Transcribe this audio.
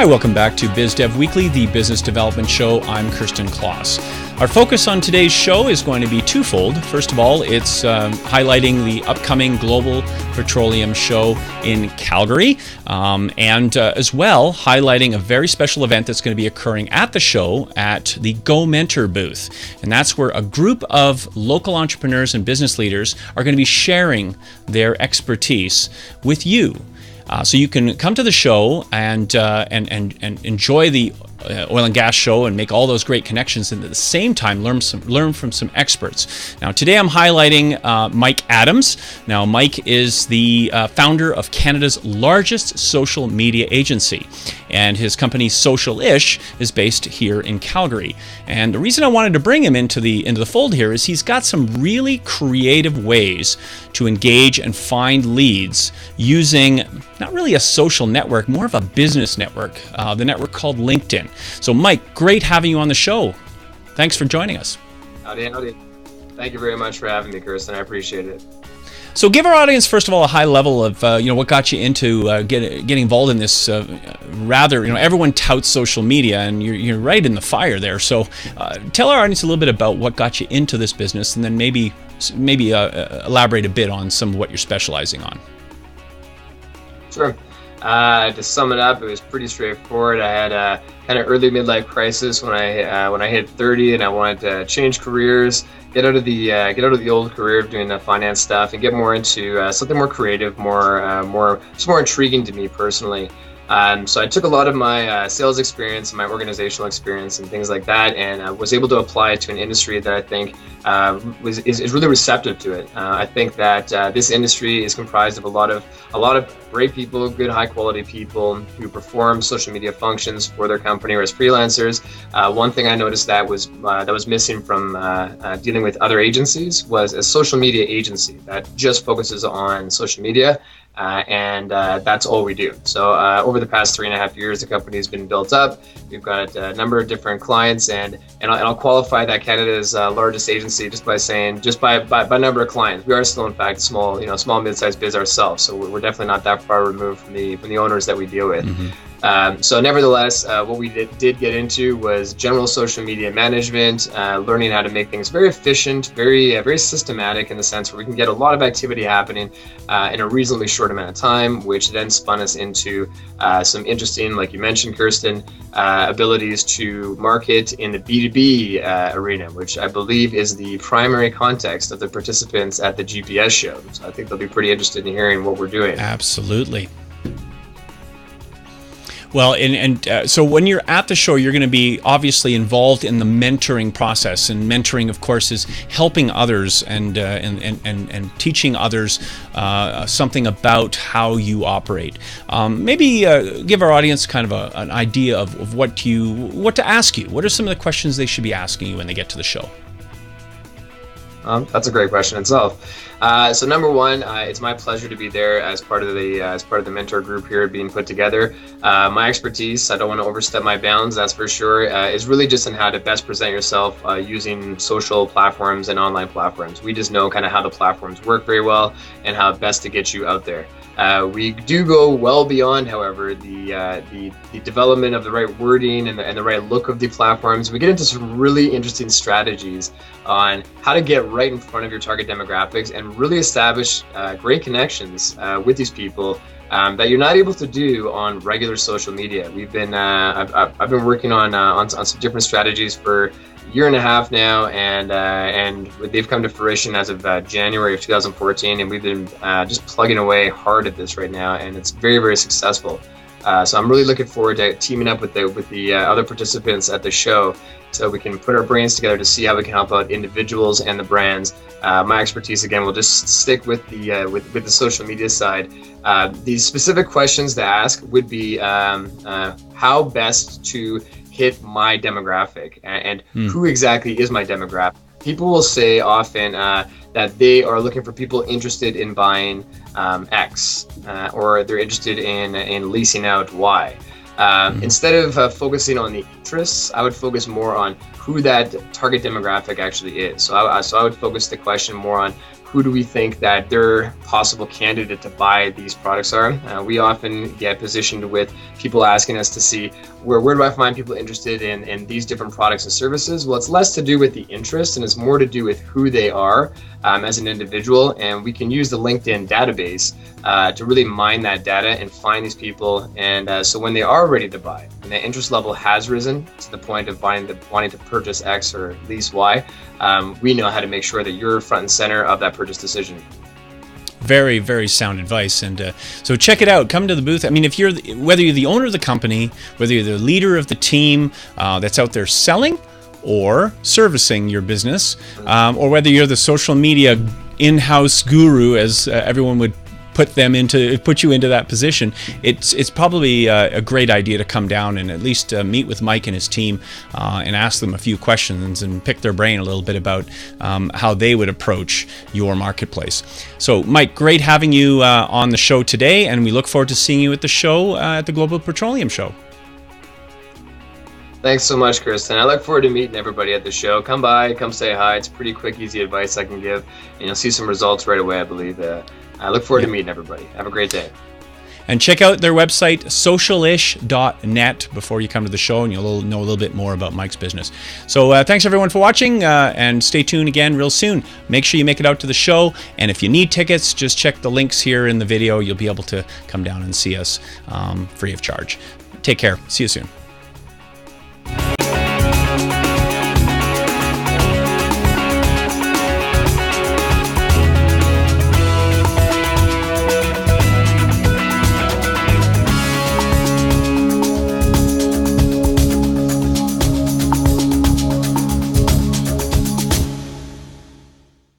Hi, welcome back to BizDev Weekly, the business development show. I'm Kirsten Kloss. Our focus on today's show is going to be twofold. First of all, it's highlighting the upcoming Global Petroleum show in Calgary, and as well highlighting a very special event that's going to be occurring at the show at the Go Mentor booth. And that's where a group of local entrepreneurs and business leaders are going to be sharing their expertise with you. So you can come to the show and enjoy the oil and gas show and make all those great connections, and at the same time learn from some experts. Now today I'm highlighting Mike Addams. Now Mike is the founder of Canada's largest social media agency, and his company Socialish is based here in Calgary. And the reason I wanted to bring him into the fold here is he's got some really creative ways to engage and find leads using not really a social network, more of a business network, the network called LinkedIn. So Mike, great having you on the show. Thanks for joining us. Howdy. Thank you very much for having me, Kirsten. I appreciate it. So give our audience, first of all, a high level of what got you into getting involved in this. Everyone touts social media, and you're right in the fire there. So tell our audience a little bit about what got you into this business, and then maybe elaborate a bit on some of what you're specializing on. Sure. To sum it up, it was pretty straightforward. I had a kind of early midlife crisis when I hit 30, and I wanted to change careers, get out of the old career of doing the finance stuff, and get more into something more creative, more intriguing to me personally. So I took a lot of my sales experience, my organizational experience, and things like that, and was able to apply it to an industry that I think is really receptive to it. I think that this industry is comprised of a lot of great people, good high quality people who perform social media functions for their company or as freelancers. One thing I noticed that was missing from dealing with other agencies was a social media agency that just focuses on social media. And that's all we do. So over the past 3.5 years, the company has been built up. We've got a number of different clients, and I'll qualify that Canada's largest agency just by number of clients. We are still, in fact, small mid-sized biz ourselves. So we're definitely not that far removed from the owners that we deal with. Mm-hmm. So nevertheless, what we did get into was general social media management, learning how to make things very efficient, very systematic, in the sense where we can get a lot of activity happening in a reasonably short amount of time, which then spun us into some interesting, like you mentioned, Kirsten, abilities to market in the B2B arena, which I believe is the primary context of the participants at the GPS show. So I think they'll be pretty interested in hearing what we're doing. Absolutely. Well, so when you're at the show, you're going to be obviously involved in the mentoring process, and mentoring, of course, is helping others and teaching others something about how you operate. Maybe give our audience kind of an idea of what to ask you. What are some of the questions they should be asking you when they get to the show? That's a great question itself. So number one, it's my pleasure to be there as part of the mentor group here being put together. My expertise, I don't want to overstep my bounds, that's for sure, is really just on how to best present yourself using social platforms and online platforms. We just know kind of how the platforms work very well and how best to get you out there. We do go well beyond, however, the development of the right wording and the right look of the platforms. We get into some really interesting strategies on how to get right in front of your target demographics and really establish great connections with these people that you're not able to do on regular social media. We've been I've been working on some different strategies for a year and a half now, and they've come to fruition as of January of 2014, and we've been just plugging away hard at this right now, and it's very, very successful. So I'm really looking forward to teaming up with the other participants at the show, so we can put our brains together to see how we can help out individuals and the brands. My expertise, again, will just stick with the social media side. These specific questions to ask would be how best to hit my demographic, and who exactly is my demographic. People will say often that they are looking for people interested in buying X, or they're interested in leasing out Y. Instead of focusing on the interests, I would focus more on who that target demographic actually is. So I would focus the question more on who do we think that their possible candidate to buy these products are. We often get positioned with people asking us to see where do I find people interested in these different products and services. Well, it's less to do with the interest and it's more to do with who they are as an individual, and we can use the LinkedIn database to really mine that data and find these people. And so when they are ready to buy and the interest level has risen to the point of wanting to purchase X or lease Y, we know how to make sure that you're front and center of that purchase decision. Very, very sound advice. And so check it out. Come to the booth. I mean, whether you're the owner of the company, whether you're the leader of the team that's out there selling or servicing your business, or whether you're the social media in-house guru, as everyone would put you into that position, it's probably a great idea to come down and at least meet with Mike and his team and ask them a few questions and pick their brain a little bit about how they would approach your marketplace. So Mike, great having you on the show today, and we look forward to seeing you at the show at the Global Petroleum Show. Thanks so much, Kristen. I look forward to meeting everybody at the show. Come by, come say hi. It's pretty quick, easy advice I can give, and you'll see some results right away, I believe. I look forward to meeting everybody. Have a great day. And check out their website, socialish.net, before you come to the show, and you'll know a little bit more about Mike's business. So thanks, everyone, for watching, and stay tuned again real soon. Make sure you make it out to the show, and if you need tickets, just check the links here in the video. You'll be able to come down and see us free of charge. Take care. See you soon.